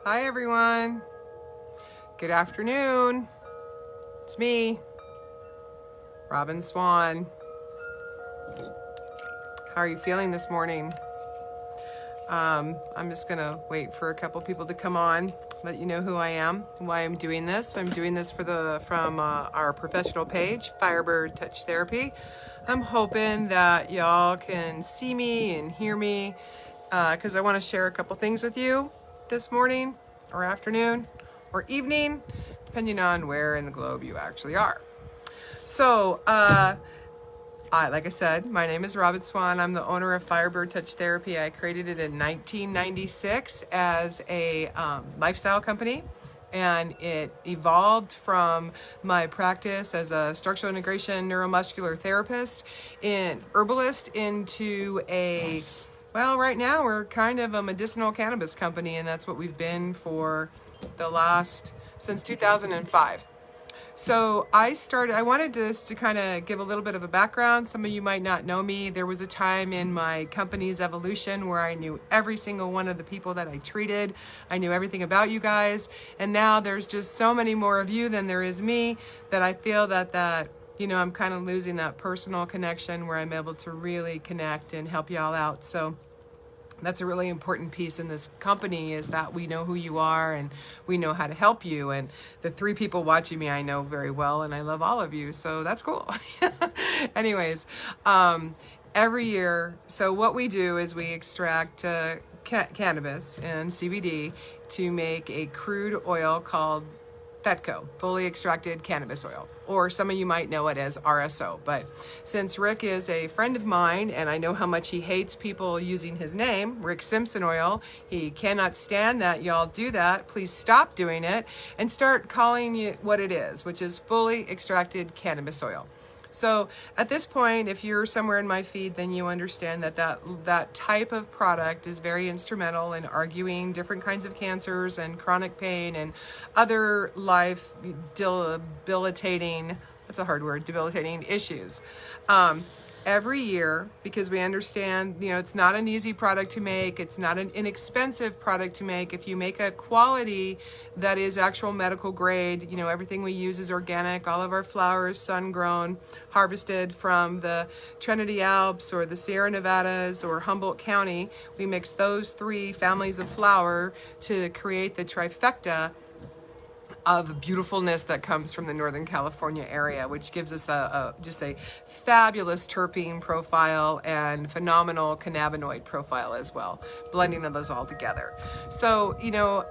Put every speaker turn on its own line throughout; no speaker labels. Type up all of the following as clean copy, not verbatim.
Hi everyone. Good afternoon. It's me, Robin Swan. How are you feeling this morning? I'm just gonna wait for a couple people to come on, let you know who I am, why I'm doing this. I'm doing this from our professional page, Firebird Touch Therapy. I'm hoping that y'all can see me and hear me because I want to share a couple things with you this morning or afternoon or evening, depending on where in the globe you actually are. So, like I said, my name is Robin Swan. I'm the owner of Firebird Touch Therapy. I created it in 1996 as a lifestyle company, and it evolved from my practice as a structural integration neuromuscular therapist and herbalist into right now we're kind of a medicinal cannabis company, and that's what we've been for since 2005. So I wanted to kind of give a little bit of a background. Some of you might not know me. There was a time in my company's evolution where I knew every single one of the people that I treated. I knew everything about you guys. And now there's just so many more of you than there is me that I feel that I'm kind of losing that personal connection where I'm able to really connect and help y'all out. So that's a really important piece in this company, is that we know who you are and we know how to help you. And the 3 people watching me I know very well, and I love all of you, so that's cool. Anyways, every year, so what we do is we extract cannabis and CBD to make a crude oil called FETCO, fully extracted cannabis oil, or some of you might know it as RSO. But since Rick is a friend of mine and I know how much he hates people using his name, Rick Simpson Oil, he cannot stand that y'all do that. Please stop doing it and start calling it what it is, which is fully extracted cannabis oil. So at this point, if you're somewhere in my feed, then you understand that type of product is very instrumental in arguing different kinds of cancers and chronic pain and other life debilitating, that's a hard word, debilitating issues. Every year, because we understand, it's not an easy product to make. It's not an inexpensive product to make. If you make a quality that is actual medical grade, everything we use is organic. All of our flowers, sun-grown, harvested from the Trinity Alps or the Sierra Nevadas or Humboldt County. We mix those 3 families of flower to create the trifecta of beautifulness that comes from the Northern California area, which gives us just a fabulous terpene profile and phenomenal cannabinoid profile as well, blending of those all together. So,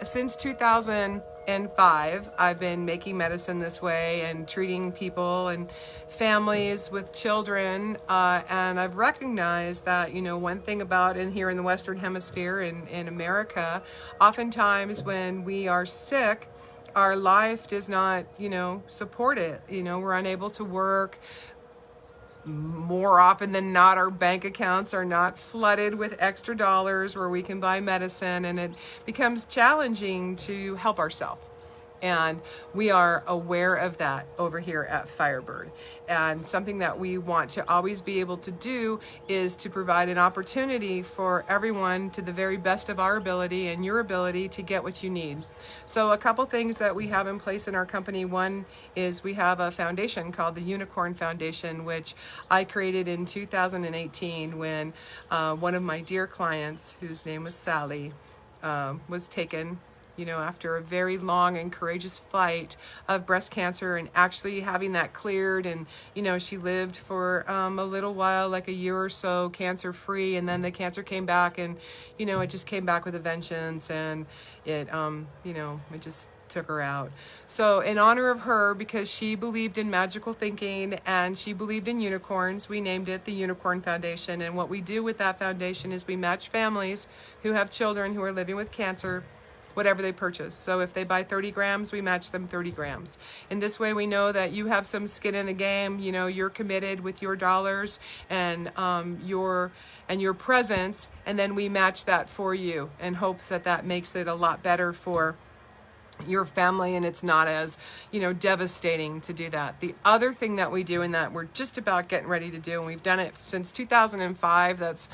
since 2005, I've been making medicine this way and treating people and families with children, and I've recognized that, one thing about here in the Western Hemisphere in America, oftentimes when we are sick, our life does not, support it. We're unable to work. More often than not, our bank accounts are not flooded with extra dollars where we can buy medicine, and it becomes challenging to help ourselves. And we are aware of that over here at Firebird. And something that we want to always be able to do is to provide an opportunity for everyone, to the very best of our ability and your ability, to get what you need. So a couple things that we have in place in our company. One is we have a foundation called the Unicorn Foundation, which I created in 2018 when one of my dear clients, whose name was Sally, was taken after a very long and courageous fight of breast cancer, and actually having that cleared. And, she lived for a little while, like a year or so, cancer free. And then the cancer came back, and, it just came back with a vengeance, and it just took her out. So in honor of her, because she believed in magical thinking and she believed in unicorns, we named it the Unicorn Foundation. And what we do with that foundation is we match families who have children who are living with cancer, whatever they purchase. So if they buy 30 grams, we match them 30 grams. In this way, we know that you have some skin in the game. You're committed with your dollars and your presence, and then we match that for you in hopes that makes it a lot better for your family, and it's not as devastating to do that. The other thing that we do, and that we're just about getting ready to do, and we've done it since 2005, that's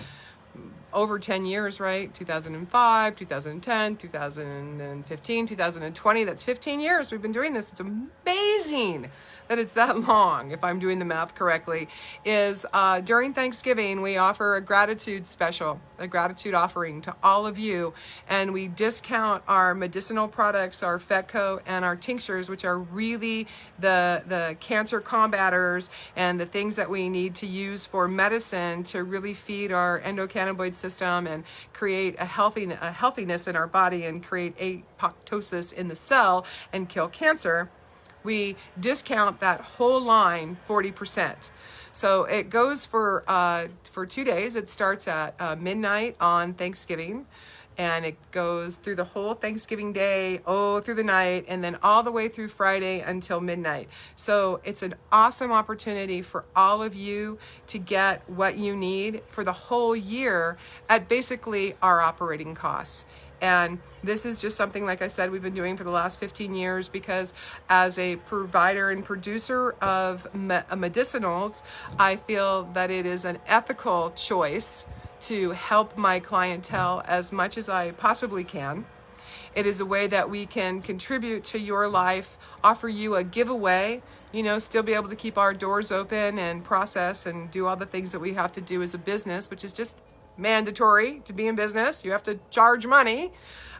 over 10 years, right? 2005, 2010, 2015, 2020. That's 15 years we've been doing this. It's amazing that it's that long, if I'm doing the math correctly, is during Thanksgiving, we offer a gratitude special, a gratitude offering to all of you. And we discount our medicinal products, our Fetco and our tinctures, which are really the cancer combaters and the things that we need to use for medicine to really feed our endocannabinoid system and create a healthiness in our body and create apoptosis in the cell and kill cancer. We discount that whole line 40%. So it goes for 2 days. It starts at midnight on Thanksgiving, and it goes through the whole Thanksgiving day, through the night, and then all the way through Friday until midnight. So it's an awesome opportunity for all of you to get what you need for the whole year at basically our operating costs. And this is just something, like I said, we've been doing for the last 15 years because as a provider and producer of medicinals, I feel that it is an ethical choice to help my clientele as much as I possibly can. It is a way that we can contribute to your life, offer you a giveaway, still be able to keep our doors open and process and do all the things that we have to do as a business, which is just mandatory to be in business. You have to charge money,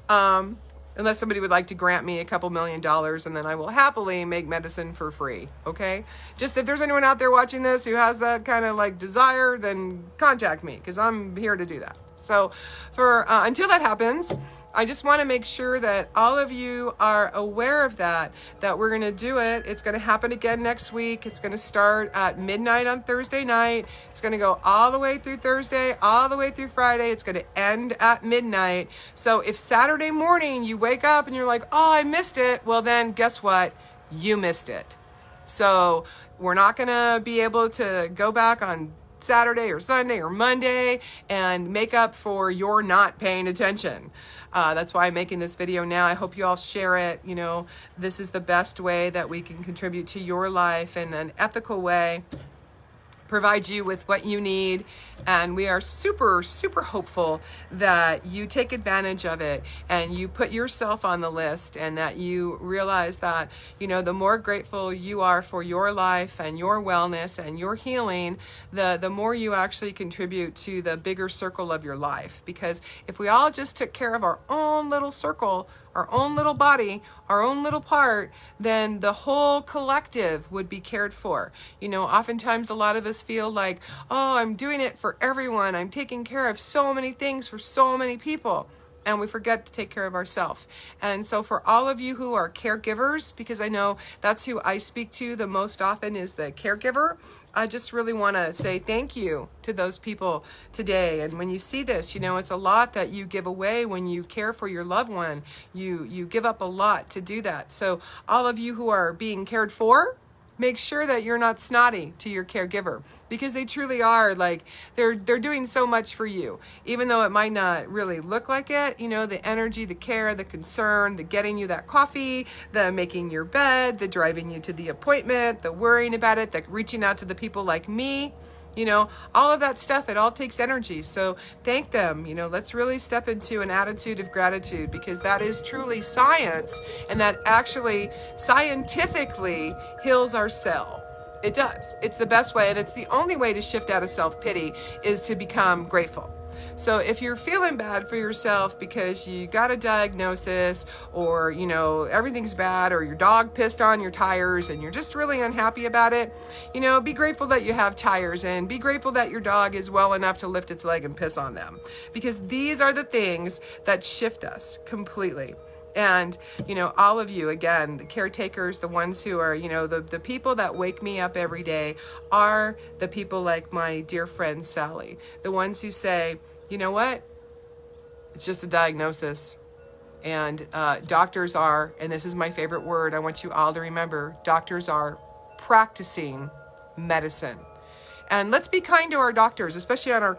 unless somebody would like to grant me a couple $1 million, and then I will happily make medicine for free. Okay, just if there's anyone out there watching this who has that kind of desire, then contact me, because I'm here to do that. So for until that happens, I just want to make sure that all of you are aware of that we're going to do it. It's going to happen again next week. It's going to start at midnight on Thursday night. It's going to go all the way through Thursday, all the way through Friday. It's going to end at midnight. So if Saturday morning you wake up and you're like, oh, I missed it, well then guess what? You missed it. So we're not going to be able to go back on Saturday or Sunday or Monday and make up for your not paying attention. That's why I'm making this video now. I hope you all share it. This is the best way that we can contribute to your life in an ethical way, provide you with what you need, and we are super, super hopeful that you take advantage of it and you put yourself on the list, and that you realize that, the more grateful you are for your life and your wellness and your healing, the more you actually contribute to the bigger circle of your life. Because if we all just took care of our own little circle, our own little body, our own little part, then the whole collective would be cared for. Oftentimes a lot of us feel like, oh, I'm doing it for everyone. I'm taking care of so many things for so many people. And we forget to take care of ourselves. And so for all of you who are caregivers, because I know that's who I speak to the most often is the caregiver, I just really want to say thank you to those people today. And when you see this, it's a lot that you give away when you care for your loved one. You give up a lot to do that. So all of you who are being cared for, make sure that you're not snotty to your caregiver, because they truly are they're doing so much for you, even though it might not really look like it. The energy, the care, the concern, the getting you that coffee, the making your bed, the driving you to the appointment, the worrying about it, the reaching out to the people like me. All of that stuff, it all takes energy. So thank them. Let's really step into an attitude of gratitude, because that is truly science, and that actually scientifically heals our cell. It does. It's the best way, and it's the only way to shift out of self-pity is to become grateful. So if you're feeling bad for yourself because you got a diagnosis, or everything's bad, or your dog pissed on your tires and you're just really unhappy about it, be grateful that you have tires, and be grateful that your dog is well enough to lift its leg and piss on them, because these are the things that shift us completely. And, all of you, again, the caretakers, the ones who are, the people that wake me up every day are the people like my dear friend Sally, the ones who say, you know what, it's just a diagnosis. And doctors are, and this is my favorite word, I want you all to remember, doctors are practicing medicine. And let's be kind to our doctors, especially on our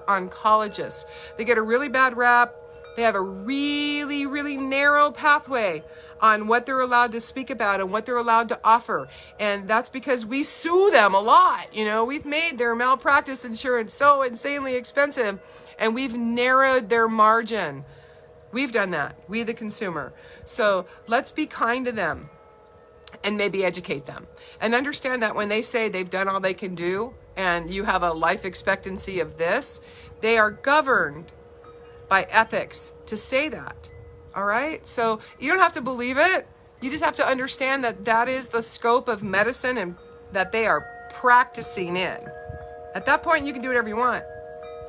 oncologists. They get a really bad rap. They have a really, really narrow pathway on what they're allowed to speak about and what they're allowed to offer. And that's because we sue them a lot. We've made their malpractice insurance so insanely expensive. and we've narrowed their margin. We've done that, we the consumer. So let's be kind to them and maybe educate them. And understand that when they say they've done all they can do and you have a life expectancy of this, they are governed by ethics to say that. All right? So you don't have to believe it. You just have to understand that that is the scope of medicine and that they are practicing in. At that point, you can do whatever you want.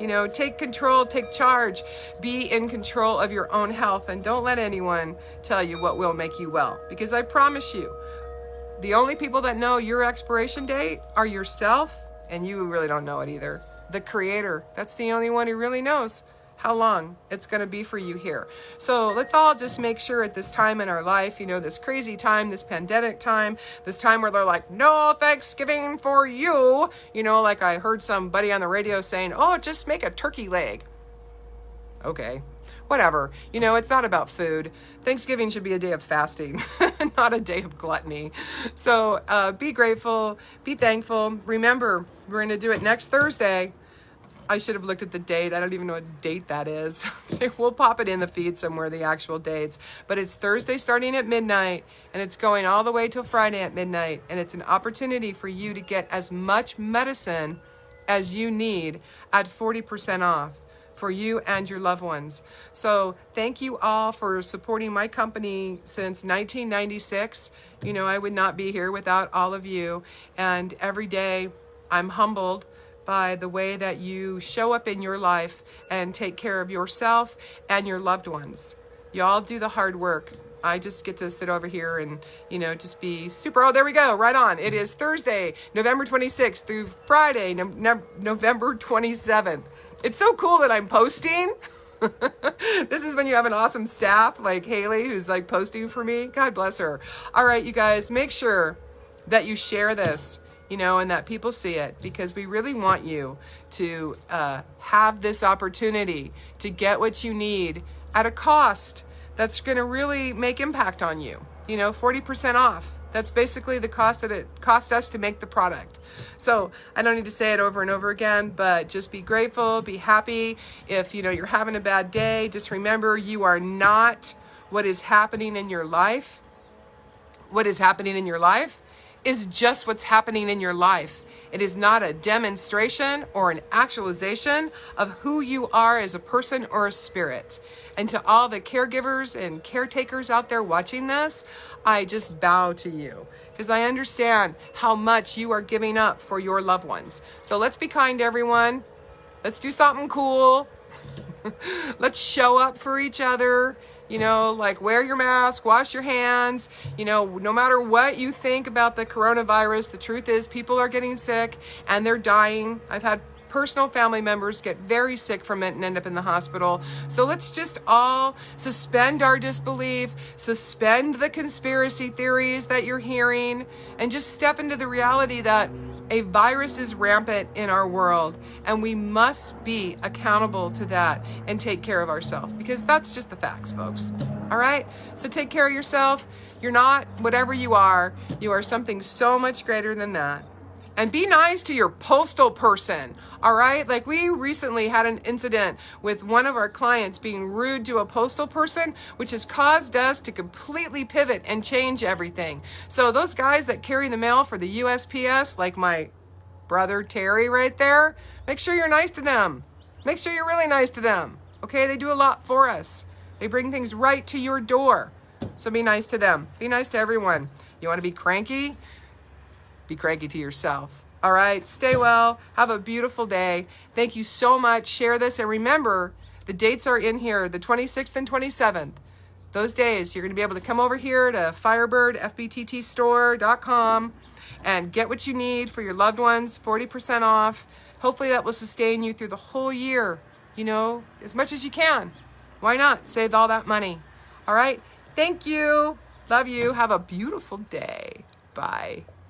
You know, take control, take charge, be in control of your own health, and don't let anyone tell you what will make you well. Because I promise you, the only people that know your expiration date are yourself, and you really don't know it either. The Creator, that's the only one who really knows how long it's going to be for you here. So let's all just make sure at this time in our life, you know, this crazy time, this pandemic time, this time where they're like, no Thanksgiving for you. You know, like I heard somebody on the radio saying, oh, just make a turkey leg. Okay, whatever. You know, it's not about food. Thanksgiving should be a day of fasting, not a day of gluttony. So be grateful, be thankful. Remember, we're going to do it next Thursday. I should have looked at the date. I don't even know what date that is. We'll pop it in the feed somewhere, the actual dates. But it's Thursday starting at midnight, and it's going all the way till Friday at midnight. And it's an opportunity for you to get as much medicine as you need at 40% off for you and your loved ones. So thank you all for supporting my company since 1996. You know, I would not be here without all of you. And every day I'm humbled by the way that you show up in your life and take care of yourself and your loved ones. Y'all do the hard work. I just get to sit over here and, you know, just be super. Oh, there we go. Right on. It is Thursday, November 26th through Friday, November 27th. It's so cool that I'm posting. This is when you have an awesome staff like Haley, who's like posting for me. God bless her. All right, you guys, make sure that you share this, you know, and that people see it, because we really want you to have this opportunity to get what you need at a cost that's going to really make impact on you. You know, 40% off. That's basically the cost that it cost us to make the product. So I don't need to say it over and over again, but just be grateful, be happy. If, you know, you're having a bad day, just remember you are not what is happening in your life. What is happening in your life is just what's happening in your life. It is not a demonstration or an actualization of who you are as a person or a spirit. And to all the caregivers and caretakers out there watching this, I just bow to you, because I understand how much you are giving up for your loved ones. So let's be kind to everyone. Let's do something cool. Let's show up for each other. You know, like wear your mask, wash your hands. You know, no matter what you think about the coronavirus, the truth is people are getting sick and they're dying. I've had personal family members get very sick from it and end up in the hospital. So let's just all suspend our disbelief, suspend the conspiracy theories that you're hearing, and just step into the reality that a virus is rampant in our world, and we must be accountable to that and take care of ourselves, because that's just the facts, folks. All right? So take care of yourself. You're not whatever you are. You are something so much greater than that. And be nice to your postal person, all right? Like we recently had an incident with one of our clients being rude to a postal person, which has caused us to completely pivot and change everything. So those guys that carry the mail for the USPS, like my brother Terry right there, make sure you're nice to them. Make sure you're really nice to them, okay? They do a lot for us. They bring things right to your door. So be nice to them. Be nice to everyone. You want to be cranky? Be cranky to yourself. All right, stay well. Have a beautiful day. Thank you so much. Share this. And remember, the dates are in here, the 26th and 27th. Those days, you're going to be able to come over here to Firebird, FBTTstore.com, and get what you need for your loved ones, 40% off. Hopefully that will sustain you through the whole year, you know, as much as you can. Why not? Save all that money. All right, thank you. Love you. Have a beautiful day. Bye.